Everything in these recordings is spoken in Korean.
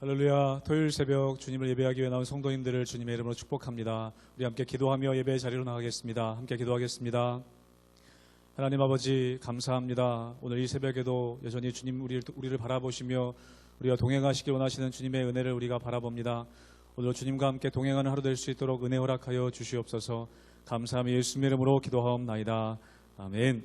할렐루야. 토요일 새벽 주님을 예배하기 위해 나온 성도님들을 주님의 이름으로 축복합니다. 우리 함께 기도하며 예배의 자리로 나가겠습니다. 함께 기도하겠습니다. 하나님 아버지 감사합니다. 오늘 이 새벽에도 여전히 주님 우리를 바라보시며 우리와 동행하시길 원하시는 주님의 은혜를 우리가 바라봅니다. 오늘 주님과 함께 동행하는 하루 될 수 있도록 은혜 허락하여 주시옵소서. 감사하며 예수님의 이름으로 기도하옵나이다. 아멘.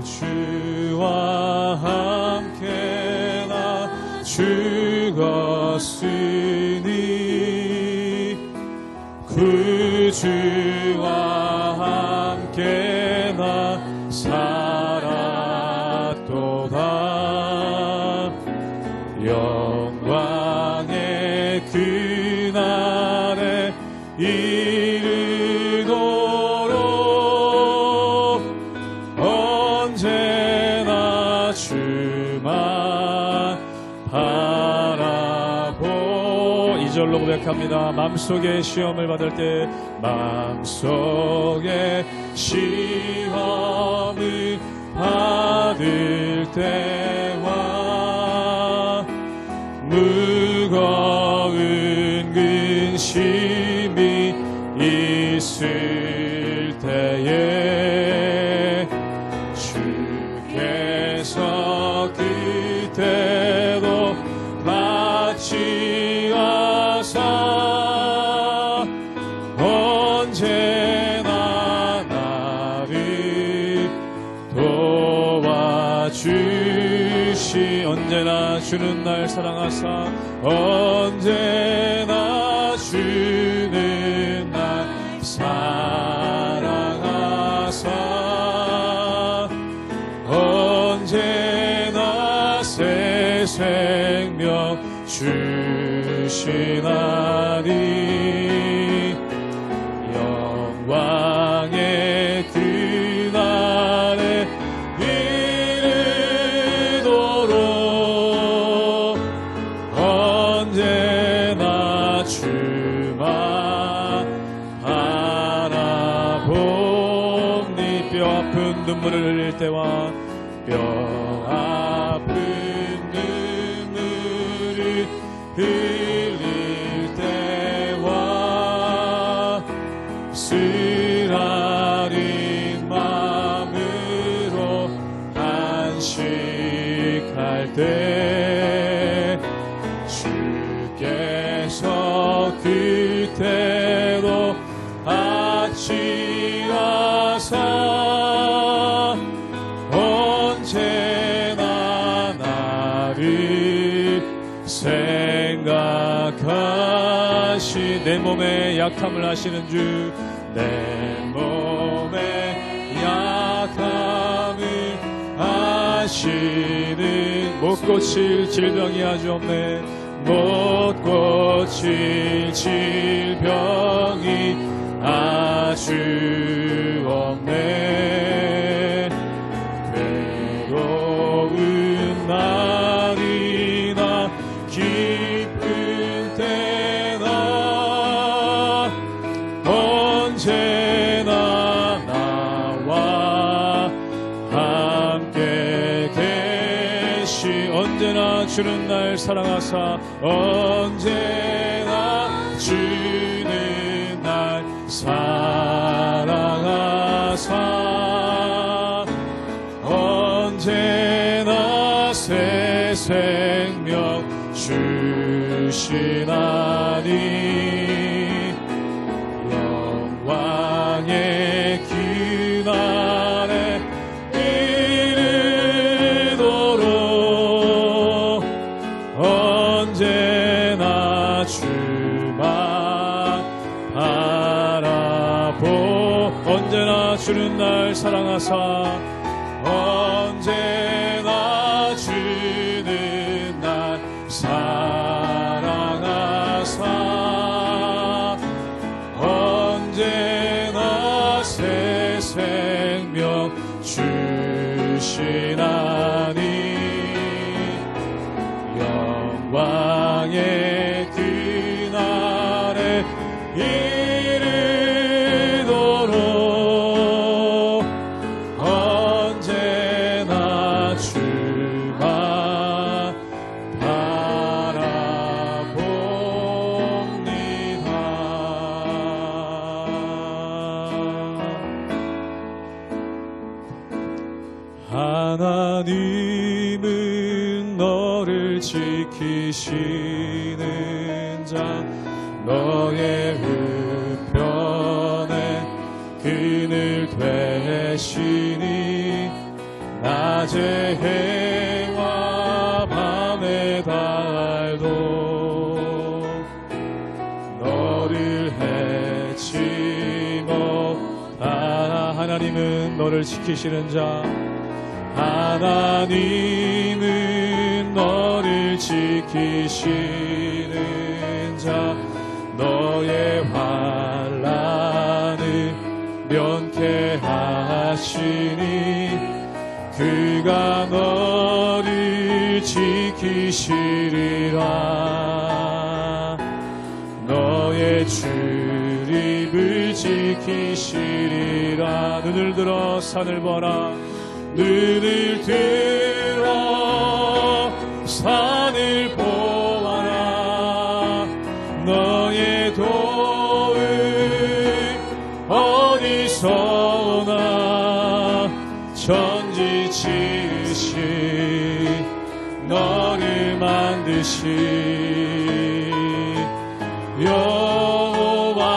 주와 함께 나 죽었으니 그 주와 함께 나 살았도다. 영광의 그날에 언제나 주만 바라보. 2절로 고백합니다. 맘속에 시험을 받을 때 맘속에 시험을 받을 때와 무거운 근심이 있을 때에 주께서 그때도 같이 하사 언제나 나를 도와주시. 언제나 주는 날 사랑하사 언제나 주는 날 사랑하사 언제나 새 생명 주시나니. 영광의 그날에 이르도록 언제나 주만 바라봅니. 뼈 아픈 눈물을 흘릴 때와 뼈 아픈 눈물을 흘릴 때와 쓰라린 마음으로 안식할 때 주께서 그때도 같이 하사 언제나 나를 생각하시. 내 몸에 약함을 하시는 주, 내 몸에 약함을 하시는. 못 고칠 질병이 아주 없네. 못 고칠 질병이 아주 없네. 괴로운 날이나 기쁜 때나 언제나 나와 함께 계시. 언제나 주는 날 사랑하사 언제나 주는 날 사랑하사 언제나 새 생명 주시나니. 영광의 그날에 이르도록 언제나 주만 바라보. 언제나 주는 날 사랑하사 언제나 주는 날 사랑하사 언제나 새 생명 주시나니. 영광의 그날에 이르 하나님은 너를 지키시는 자, 너의 우편에 그늘 되시니 낮의 해와 밤의 달도 너를 해치 못하나. 하나님은 너를 지키시는 자, 하나님은 너를 지키시는 자, 너의 환난을 면케하시니 그가 너를 지키시리라. 너의 출입을 지키시리라. 눈을 들어 산을 보라. 눈을 들어 산을 보아라. 너의 도움 어디서 오나. 천지 지으신 너를 만드신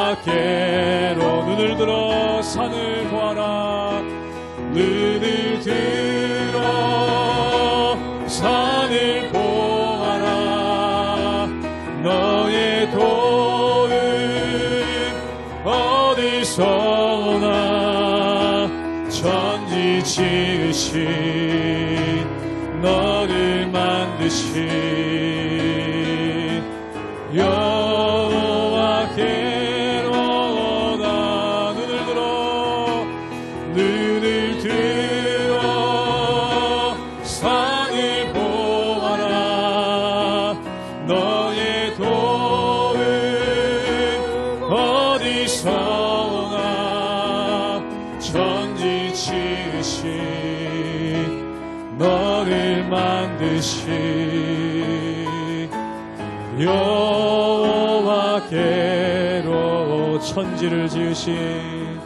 여호와께로. 눈을 들어 산을 보아라. 눈을 들어 산을 보아라. 너의 도움 어디서 오나. 천지 지으신 너를 만드신 여호와께로다. 눈을 들어 눈을 들어 산을 보아라. 너의 도움 어디서 오나. 천지 지으신 너를 만드신 여호와께로. 천지를 지으신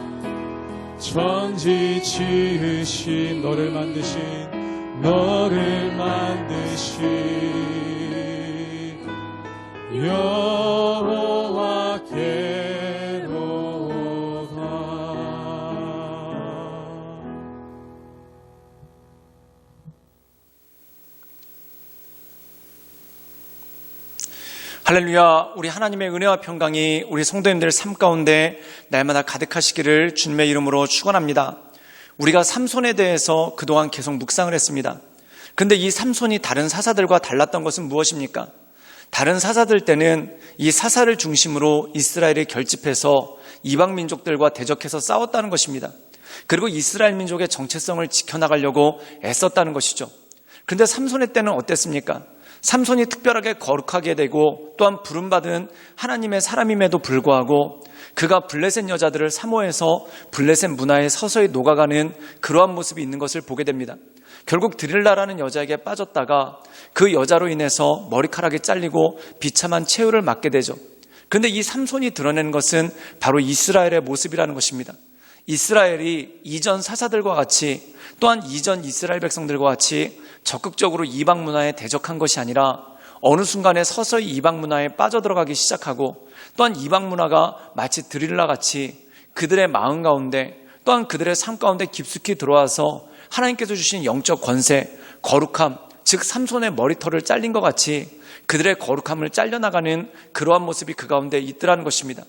천지 지으신 너를 만드신 여호와께로다. 할렐루야. 우리 하나님의 은혜와 평강이 우리 성도님들 삶 가운데 날마다 가득하시기를 주님의 이름으로 축원합니다. 우리가 삼손에 대해서 그동안 계속 묵상을 했습니다. 그런데 이 삼손이 다른 사사들과 달랐던 것은 무엇입니까? 다른 사사들 때는 이 사사를 중심으로 이스라엘이 결집해서 이방 민족들과 대적해서 싸웠다는 것입니다. 그리고 이스라엘 민족의 정체성을 지켜나가려고 애썼다는 것이죠. 그런데 삼손의 때는 어땠습니까? 삼손이 특별하게 거룩하게 되고 또한 부름받은 하나님의 사람임에도 불구하고 그가 블레셋 여자들을 사모해서 블레셋 문화에 서서히 녹아가는 그러한 모습이 있는 것을 보게 됩니다. 결국 드릴라라는 여자에게 빠졌다가 그 여자로 인해서 머리카락이 잘리고 비참한 최후를 맞게 되죠. 그런데 이 삼손이 드러내는 것은 바로 이스라엘의 모습이라는 것입니다. 이스라엘이 이전 사사들과 같이 또한 이전 이스라엘 백성들과 같이 적극적으로 이방 문화에 대적한 것이 아니라 어느 순간에 서서히 이방 문화에 빠져들어가기 시작하고 또한 이방 문화가 마치 드릴라 같이 그들의 마음 가운데 또한 그들의 삶 가운데 깊숙이 들어와서 하나님께서 주신 영적 권세, 거룩함, 즉 삼손의 머리털을 잘린 것 같이 그들의 거룩함을 잘려나가는 그러한 모습이 그 가운데 있더라는 것입니다.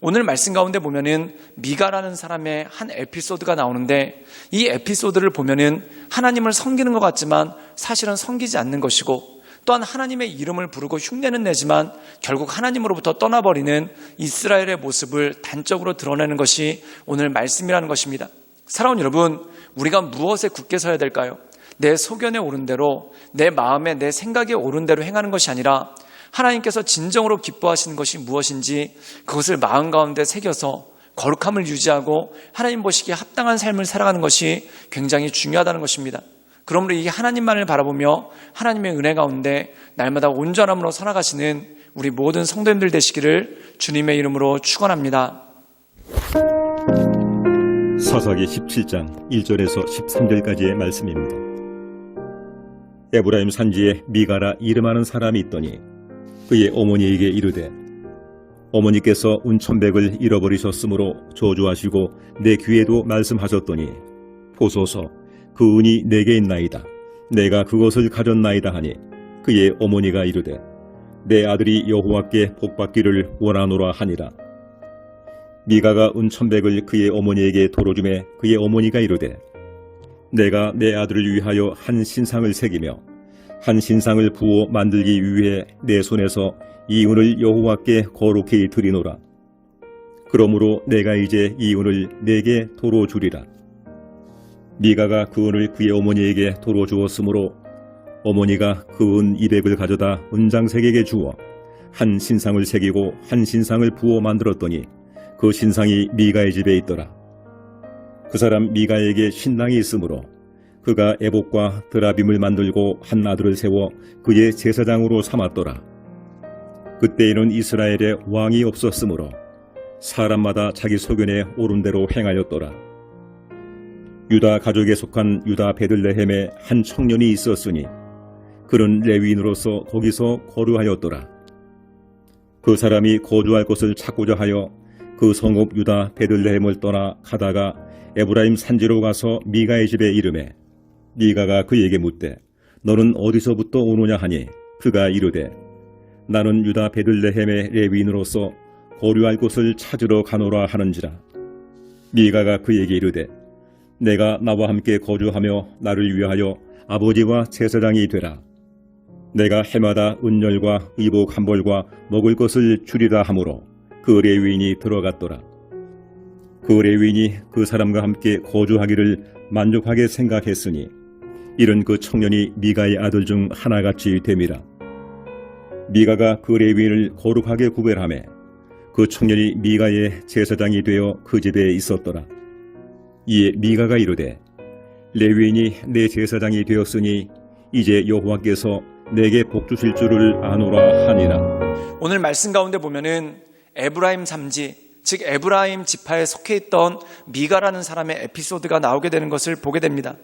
오늘 말씀 가운데 보면은 미가라는 사람의 한 에피소드가 나오는데 이 에피소드를 보면은 하나님을 섬기는 것 같지만 사실은 섬기지 않는 것이고 또한 하나님의 이름을 부르고 흉내는 내지만 결국 하나님으로부터 떠나버리는 이스라엘의 모습을 단적으로 드러내는 것이 오늘 말씀이라는 것입니다. 사랑하는 여러분, 우리가 무엇에 굳게 서야 될까요? 내 소견에 오른 대로, 내 마음에 내 생각에 오른 대로 행하는 것이 아니라 하나님께서 진정으로 기뻐하시는 것이 무엇인지 그것을 마음 가운데 새겨서 거룩함을 유지하고 하나님 보시기에 합당한 삶을 살아가는 것이 굉장히 중요하다는 것입니다. 그러므로 이 하나님만을 바라보며 하나님의 은혜 가운데 날마다 온전함으로 살아가시는 우리 모든 성도님들 되시기를 주님의 이름으로 축원합니다. 사사기 17장 1절에서 13절까지의 말씀입니다. 에브라임 산지에 미가라 이름하는 사람이 있더니 그의 어머니에게 이르되 어머니께서 운천백을 잃어버리셨으므로 저주하시고 내 귀에도 말씀하셨더니 보소서 그 은이 내게 있나이다. 내가 그것을 가졌나이다 하니 그의 어머니가 이르되 내 아들이 여호와께 복받기를 원하노라 하니라. 미가가 운천백을 그의 어머니에게 도로주매 그의 어머니가 이르되 내가 내 아들을 위하여 한 신상을 새기며 한 신상을 부어 만들기 위해 내 손에서 이 은을 여호와께 거룩히 드리노라. 그러므로 내가 이제 이 은을 내게 도로 주리라. 미가가 그 은을 그의 어머니에게 도로 주었으므로 어머니가 그 은 200을 가져다 은장색에게 주어 한 신상을 새기고 한 신상을 부어 만들었더니 그 신상이 미가의 집에 있더라. 그 사람 미가에게 신랑이 있으므로 그가 에봇과 드라빔을 만들고 한 아들을 세워 그의 제사장으로 삼았더라. 그때에는 이스라엘에 왕이 없었으므로 사람마다 자기 소견에 옳은 대로 행하였더라. 유다 가족에 속한 유다 베들레헴에 한 청년이 있었으니 그는 레위인으로서 거기서 거류하였더라. 그 사람이 거주할 곳을 찾고자 하여 그 성읍 유다 베들레헴을 떠나 가다가 에브라임 산지로 가서 미가의 집에 이르매 미가가 그에게 묻되 너는 어디서부터 오느냐 하니 그가 이르되 나는 유다 베들레헴의 레위인으로서 거류할 곳을 찾으러 가노라 하는지라. 미가가 그에게 이르되 내가 나와 함께 거주하며 나를 위하여 아버지와 제사장이 되라. 내가 해마다 은열과 의복 한 벌과 먹을 것을 주리라 하므로 그 레위인이 들어갔더라. 그 레위인이 그 사람과 함께 거주하기를 만족하게 생각했으니 이른 그 청년이 미가의 아들 중 하나같이 됨이라. 미가가 그 레위인을 거룩하게 구별하매 그 청년이 미가의 제사장이 되어 그 집에 있었더라. 이에 미가가 이르되 레위인이 내 제사장이 되었으니 이제 여호와께서 내게 복 주실 줄을 아노라 하니라. 오늘 말씀 가운데 보면은 에브라임 삼지, 즉 에브라임 지파에 속해 있던 미가라는 사람의 에피소드가 나오게 되는 것을 보게 됩니다.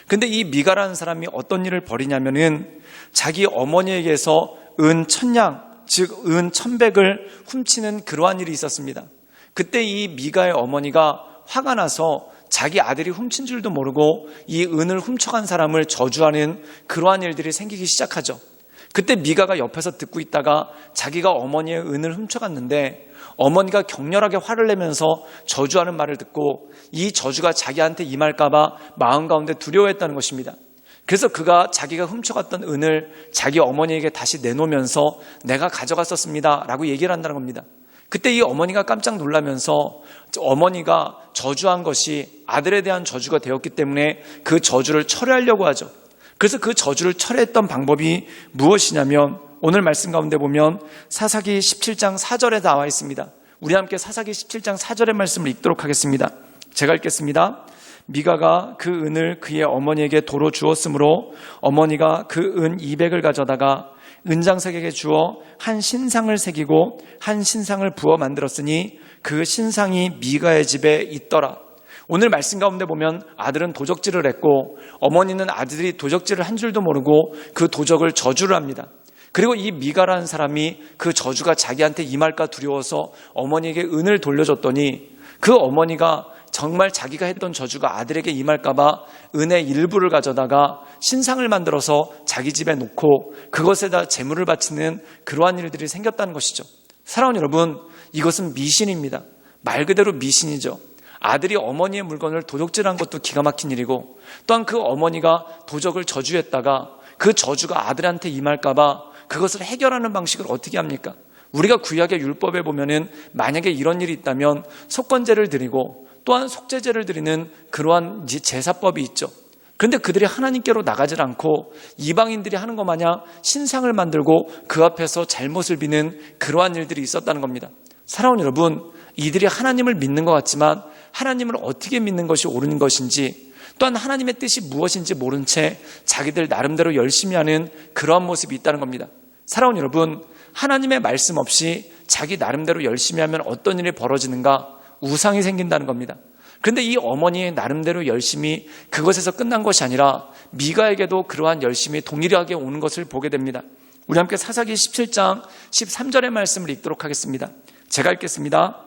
근데 이 미가라는 사람이 어떤 일을 벌이냐면은 자기 어머니에게서 은 1000냥, 즉 은 1100을 훔치는 그러한 일이 있었습니다. 그때 이 미가의 어머니가 화가 나서 자기 아들이 훔친 줄도 모르고 이 은을 훔쳐간 사람을 저주하는 그러한 일들이 생기기 시작하죠. 그때 미가가 옆에서 듣고 있다가 자기가 어머니의 은을 훔쳐갔는데 어머니가 격렬하게 화를 내면서 저주하는 말을 듣고 이 저주가 자기한테 임할까봐 마음 가운데 두려워했다는 것입니다. 그래서 그가 자기가 훔쳐갔던 은을 자기 어머니에게 다시 내놓으면서 내가 가져갔었습니다 라고 얘기를 한다는 겁니다. 그때 이 어머니가 깜짝 놀라면서 어머니가 저주한 것이 아들에 대한 저주가 되었기 때문에 그 저주를 철회하려고 하죠. 그래서 그 저주를 철회했던 방법이 무엇이냐면 오늘 말씀 가운데 보면 사사기 17장 4절에 나와 있습니다. 우리 함께 사사기 17장 4절의 말씀을 읽도록 하겠습니다. 제가 읽겠습니다. 미가가 그 은을 그의 어머니에게 도로 주었으므로 어머니가 그 은 200을 가져다가 은장색에게 주어 한 신상을 새기고 한 신상을 부어 만들었으니 그 신상이 미가의 집에 있더라. 오늘 말씀 가운데 보면 아들은 도적질을 했고 어머니는 아들이 도적질을 한 줄도 모르고 그 도적을 저주를 합니다. 그리고 이 미가라는 사람이 그 저주가 자기한테 임할까 두려워서 어머니에게 은을 돌려줬더니 그 어머니가 정말 자기가 했던 저주가 아들에게 임할까봐 은의 일부를 가져다가 신상을 만들어서 자기 집에 놓고 그것에다 제물을 바치는 그러한 일들이 생겼다는 것이죠. 사랑하는 여러분, 이것은 미신입니다. 말 그대로 미신이죠. 아들이 어머니의 물건을 도적질한 것도 기가 막힌 일이고 또한 그 어머니가 도적을 저주했다가 그 저주가 아들한테 임할까봐 그것을 해결하는 방식을 어떻게 합니까? 우리가 구약의 율법에 보면은 만약에 이런 일이 있다면 속건제를 드리고 또한 속죄제를 드리는 그러한 제사법이 있죠. 그런데 그들이 하나님께로 나가질 않고 이방인들이 하는 것 마냥 신상을 만들고 그 앞에서 잘못을 비는 그러한 일들이 있었다는 겁니다. 사랑하는 여러분, 이들이 하나님을 믿는 것 같지만 하나님을 어떻게 믿는 것이 옳은 것인지 또한 하나님의 뜻이 무엇인지 모른 채 자기들 나름대로 열심히 하는 그러한 모습이 있다는 겁니다. 사랑하는 여러분, 하나님의 말씀 없이 자기 나름대로 열심히 하면 어떤 일이 벌어지는가? 우상이 생긴다는 겁니다. 그런데 이 어머니의 나름대로 열심이 그것에서 끝난 것이 아니라 미가에게도 그러한 열심이 동일하게 오는 것을 보게 됩니다. 우리 함께 사사기 17장 13절의 말씀을 읽도록 하겠습니다. 제가 읽겠습니다.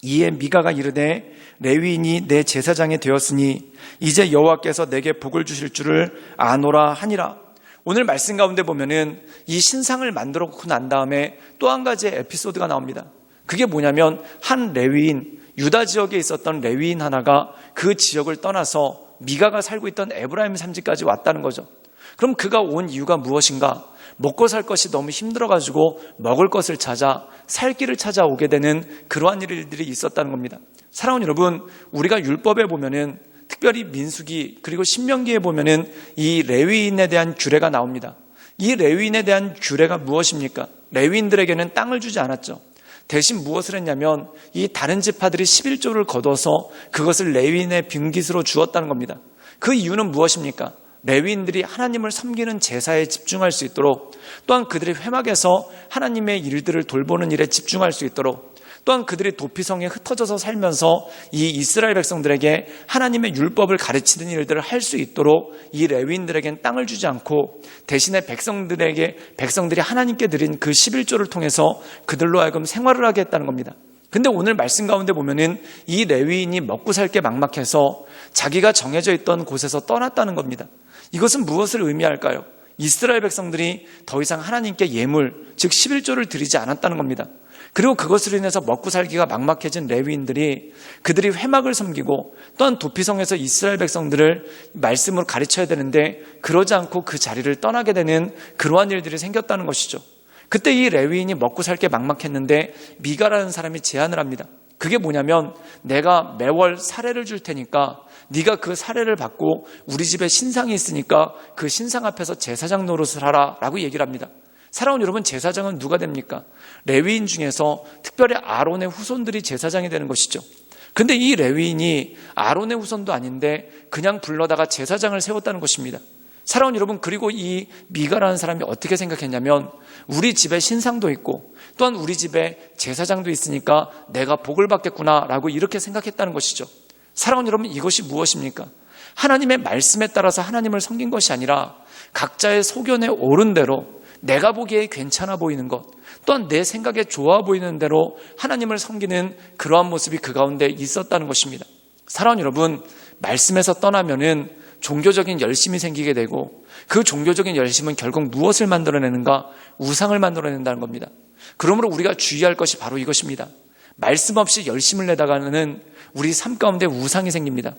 이에 미가가 이르되 레위인이 내 제사장이 되었으니 이제 여호와께서 내게 복을 주실 줄을 아노라 하니라. 오늘 말씀 가운데 보면은 이 신상을 만들어 놓고 난 다음에 또 한 가지의 에피소드가 나옵니다. 그게 뭐냐면 한 레위인, 유다 지역에 있었던 레위인 하나가 그 지역을 떠나서 미가가 살고 있던 에브라임 산지까지 왔다는 거죠. 그럼 그가 온 이유가 무엇인가? 먹고 살 것이 너무 힘들어가지고 먹을 것을 찾아 살 길을 찾아오게 되는 그러한 일들이 있었다는 겁니다. 사랑하는 여러분, 우리가 율법에 보면은 특별히 민수기 그리고 신명기에 보면은 이 레위인에 대한 규례가 나옵니다. 이 레위인에 대한 규례가 무엇입니까? 레위인들에게는 땅을 주지 않았죠. 대신 무엇을 했냐면 이 다른 지파들이 11조를 거둬서 그것을 레위인의 빈깃으로 주었다는 겁니다. 그 이유는 무엇입니까? 레위인들이 하나님을 섬기는 제사에 집중할 수 있도록, 또한 그들이 회막에서 하나님의 일들을 돌보는 일에 집중할 수 있도록, 또한 그들이 도피성에 흩어져서 살면서 이 이스라엘 백성들에게 하나님의 율법을 가르치는 일들을 할 수 있도록 이 레위인들에겐 땅을 주지 않고 대신에 백성들이 하나님께 드린 그 11조를 통해서 그들로 하여금 생활을 하게 했다는 겁니다. 근데 오늘 말씀 가운데 보면은 이 레위인이 먹고 살 게 막막해서 자기가 정해져 있던 곳에서 떠났다는 겁니다. 이것은 무엇을 의미할까요? 이스라엘 백성들이 더 이상 하나님께 예물, 즉 11조를 드리지 않았다는 겁니다. 그리고 그것으로 인해서 먹고 살기가 막막해진 레위인들이 그들이 회막을 섬기고 또한 도피성에서 이스라엘 백성들을 말씀으로 가르쳐야 되는데 그러지 않고 그 자리를 떠나게 되는 그러한 일들이 생겼다는 것이죠. 그때 이 레위인이 먹고 살 게 막막했는데 미가라는 사람이 제안을 합니다. 그게 뭐냐면 내가 매월 사례를 줄 테니까 네가 그 사례를 받고 우리 집에 신상이 있으니까 그 신상 앞에서 제사장 노릇을 하라 라고 얘기를 합니다. 사랑하는 여러분, 제사장은 누가 됩니까? 레위인 중에서 특별히 아론의 후손들이 제사장이 되는 것이죠. 근데 이 레위인이 아론의 후손도 아닌데 그냥 불러다가 제사장을 세웠다는 것입니다. 사랑하는 여러분, 그리고 이 미가라는 사람이 어떻게 생각했냐면 우리 집에 신상도 있고 또한 우리 집에 제사장도 있으니까 내가 복을 받겠구나 라고 이렇게 생각했다는 것이죠. 사랑하는 여러분, 이것이 무엇입니까? 하나님의 말씀에 따라서 하나님을 섬긴 것이 아니라 각자의 소견에 옳은 대로 내가 보기에 괜찮아 보이는 것, 또한 내 생각에 좋아 보이는 대로 하나님을 섬기는 그러한 모습이 그 가운데 있었다는 것입니다. 사랑하는 여러분, 말씀에서 떠나면은 종교적인 열심이 생기게 되고 그 종교적인 열심은 결국 무엇을 만들어내는가? 우상을 만들어낸다는 겁니다. 그러므로 우리가 주의할 것이 바로 이것입니다. 말씀 없이 열심을 내다가는 우리 삶 가운데 우상이 생깁니다.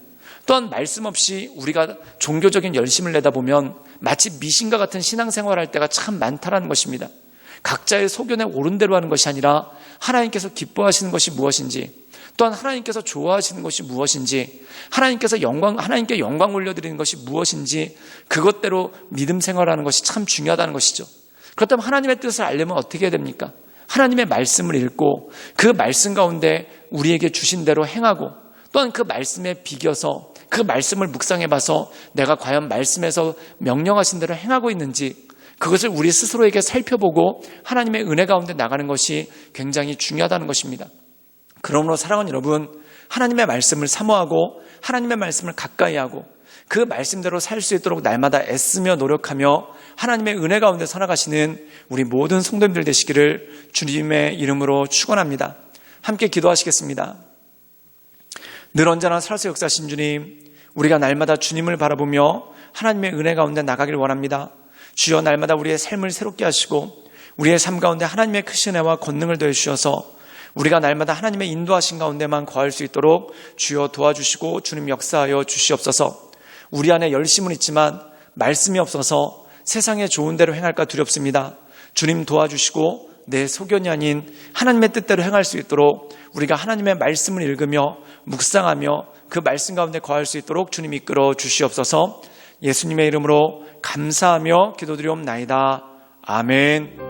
또한 말씀 없이 우리가 종교적인 열심을 내다 보면 마치 미신과 같은 신앙생활을 할 때가 참 많다라는 것입니다. 각자의 소견에 옳은 대로 하는 것이 아니라 하나님께서 기뻐하시는 것이 무엇인지, 또한 하나님께서 좋아하시는 것이 무엇인지, 하나님께 영광 올려드리는 것이 무엇인지 그것대로 믿음 생활하는 것이 참 중요하다는 것이죠. 그렇다면 하나님의 뜻을 알려면 어떻게 해야 됩니까? 하나님의 말씀을 읽고 그 말씀 가운데 우리에게 주신 대로 행하고 또한 그 말씀에 비겨서 그 말씀을 묵상해봐서 내가 과연 말씀에서 명령하신 대로 행하고 있는지 그것을 우리 스스로에게 살펴보고 하나님의 은혜 가운데 나가는 것이 굉장히 중요하다는 것입니다. 그러므로 사랑하는 여러분, 하나님의 말씀을 사모하고 하나님의 말씀을 가까이 하고 그 말씀대로 살 수 있도록 날마다 애쓰며 노력하며 하나님의 은혜 가운데 살아가시는 우리 모든 성도님들 되시기를 주님의 이름으로 축원합니다. 함께 기도하시겠습니다. 늘 언제나 살아서 역사하신 주님, 우리가 날마다 주님을 바라보며 하나님의 은혜 가운데 나가길 원합니다. 주여, 날마다 우리의 삶을 새롭게 하시고 우리의 삶 가운데 하나님의 크신 은혜와 권능을 더해 주셔서 우리가 날마다 하나님의 인도하신 가운데만 거할 수 있도록 주여 도와주시고 주님 역사하여 주시옵소서. 우리 안에 열심은 있지만 말씀이 없어서 세상에 좋은 대로 행할까 두렵습니다. 주님 도와주시고 내 소견이 아닌 하나님의 뜻대로 행할 수 있도록 우리가 하나님의 말씀을 읽으며 묵상하며 그 말씀 가운데 거할 수 있도록 주님 이끌어 주시옵소서. 예수님의 이름으로 감사하며 기도드리옵나이다. 아멘.